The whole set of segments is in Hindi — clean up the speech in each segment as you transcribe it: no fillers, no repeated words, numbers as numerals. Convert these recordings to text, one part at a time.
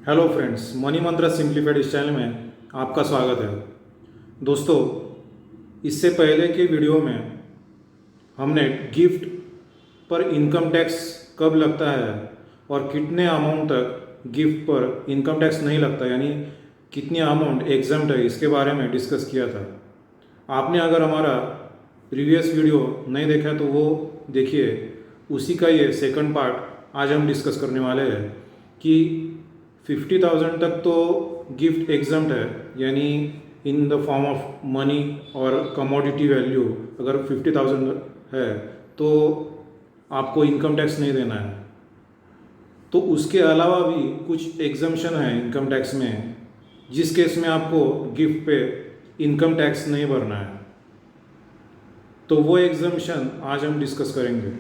हेलो फ्रेंड्स, मनी मंत्रा सिंप्लीफाइड इस चैनल में आपका स्वागत है। दोस्तों, इससे पहले के वीडियो में हमने गिफ्ट पर इनकम टैक्स कब लगता है और कितने अमाउंट तक गिफ्ट पर इनकम टैक्स नहीं लगता, यानी कितनी अमाउंट एग्जम्प्ट है, इसके बारे में डिस्कस किया था। आपने अगर हमारा प्रीवियस वीडियो नहीं देखा तो वो देखिए, उसी का ये सेकंड पार्ट आज हम डिस्कस करने वाले हैं कि 50,000 तक तो गिफ्ट एग्जम्प्ट है, यानी in the form of money और कमोडिटी वैल्यू अगर 50,000 है तो आपको इनकम टैक्स नहीं देना है। तो उसके अलावा भी कुछ एग्जम्पशन है इनकम टैक्स में, जिस केस में आपको गिफ्ट पे इनकम टैक्स नहीं भरना है। तो वो एग्जम्पशन आज हम डिस्कस करेंगे।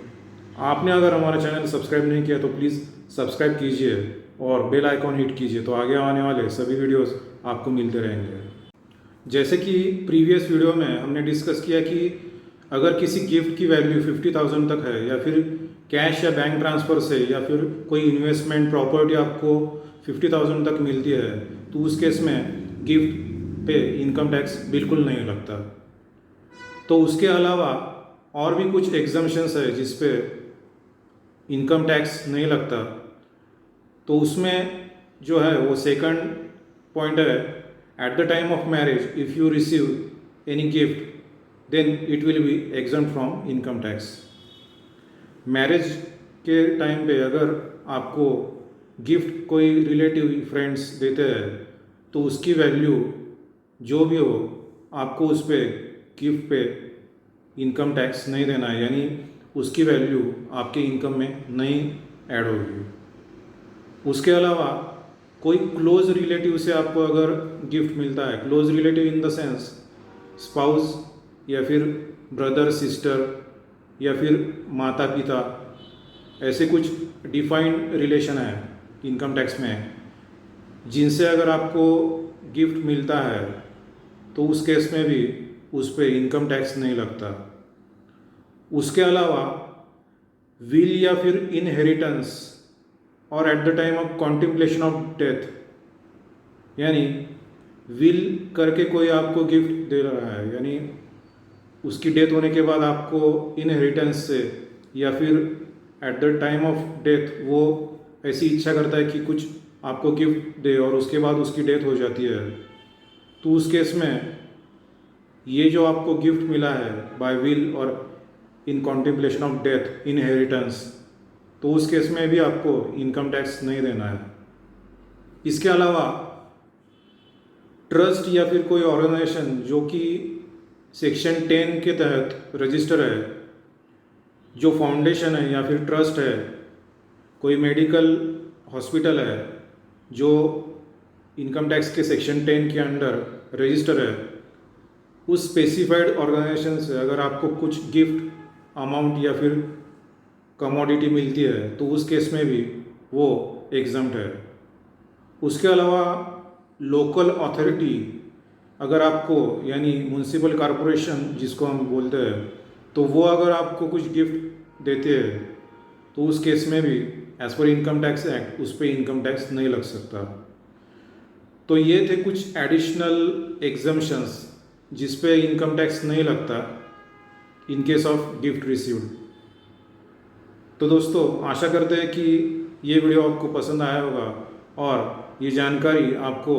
आपने अगर हमारा चैनल सब्सक्राइब नहीं किया तो प्लीज़ सब्सक्राइब कीजिए और बेल आइकॉन हिट कीजिए, तो आगे आने वाले सभी वीडियोस आपको मिलते रहेंगे। जैसे कि प्रीवियस वीडियो में हमने डिस्कस किया कि अगर किसी गिफ्ट की वैल्यू 50,000 तक है, या फिर कैश या बैंक ट्रांसफ़र से, या फिर कोई इन्वेस्टमेंट प्रॉपर्टी आपको 50,000 तक मिलती है, तो उस केस में गिफ्ट पे इनकम टैक्स बिल्कुल नहीं लगता। तो उसके अलावा और भी कुछ एग्जम्पशंस है जिस पे इनकम टैक्स नहीं लगता। तो उसमें जो है वो सेकंड पॉइंट है, at the time of marriage if you receive any gift then it will be exempt from income tax. Marriage के टाइम पे अगर आपको गिफ्ट कोई रिलेटिव फ्रेंड्स देते हैं तो उसकी वैल्यू जो भी हो, आपको उस पर गिफ्ट पे इनकम टैक्स नहीं देना है, यानी उसकी वैल्यू आपके इनकम में नहीं ऐड होगी। उसके अलावा कोई क्लोज रिलेटिव से आपको अगर गिफ्ट मिलता है, close relative in the sense spouse या फिर ब्रदर सिस्टर या फिर माता पिता, ऐसे कुछ डिफाइंड रिलेशन है इनकम टैक्स में, जिनसे अगर आपको गिफ्ट मिलता है तो उस केस में भी उस पर इनकम टैक्स नहीं लगता। उसके अलावा विल या फिर इनहेरिटेंस और at the time of contemplation of death, यानी विल करके कोई आपको गिफ्ट दे रहा है, यानी उसकी डेथ होने के बाद आपको इनहेरिटेंस से या फिर eight the time of death वो ऐसी इच्छा करता है कि कुछ आपको गिफ्ट दे और उसके बाद उसकी डेथ हो जाती है, तो उस केस में ये जो आपको गिफ्ट मिला है बाय विल और इन कॉन्टिम्पलेशन ऑफ डेथ इनहेरिटेंस, तो उस केस में भी आपको इनकम टैक्स नहीं देना है। इसके अलावा ट्रस्ट या फिर कोई ऑर्गेनाइजेशन जो कि सेक्शन 10 के तहत रजिस्टर है, जो फाउंडेशन है या फिर ट्रस्ट है, कोई मेडिकल हॉस्पिटल है जो इनकम टैक्स के सेक्शन 10 के अंडर रजिस्टर है, उस स्पेसिफाइड ऑर्गेनाइजेशन से अगर आपको कुछ गिफ्ट अमाउंट या फिर कमोडिटी मिलती है तो उस केस में भी वो एग्जम्प्ट है। उसके अलावा लोकल अथॉरिटी अगर आपको, यानी म्यूनसिपल कॉरपोरेशन जिसको हम बोलते हैं, तो वो अगर आपको कुछ गिफ्ट देते हैं तो उस केस में भी as per income tax act उस पर इनकम टैक्स नहीं लग सकता। तो ये थे कुछ एडिशनल एग्जम्पशंस जिस पे इनकम टैक्स नहीं लगता in case of gift received. तो दोस्तों, आशा करते हैं कि ये वीडियो आपको पसंद आया होगा और ये जानकारी आपको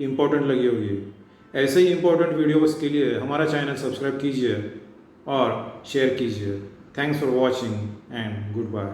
इम्पोर्टेंट लगी होगी। ऐसे ही इम्पोर्टेंट वीडियोस के लिए हमारा चैनल सब्सक्राइब कीजिए और शेयर कीजिए। Thanks for watching and good bye.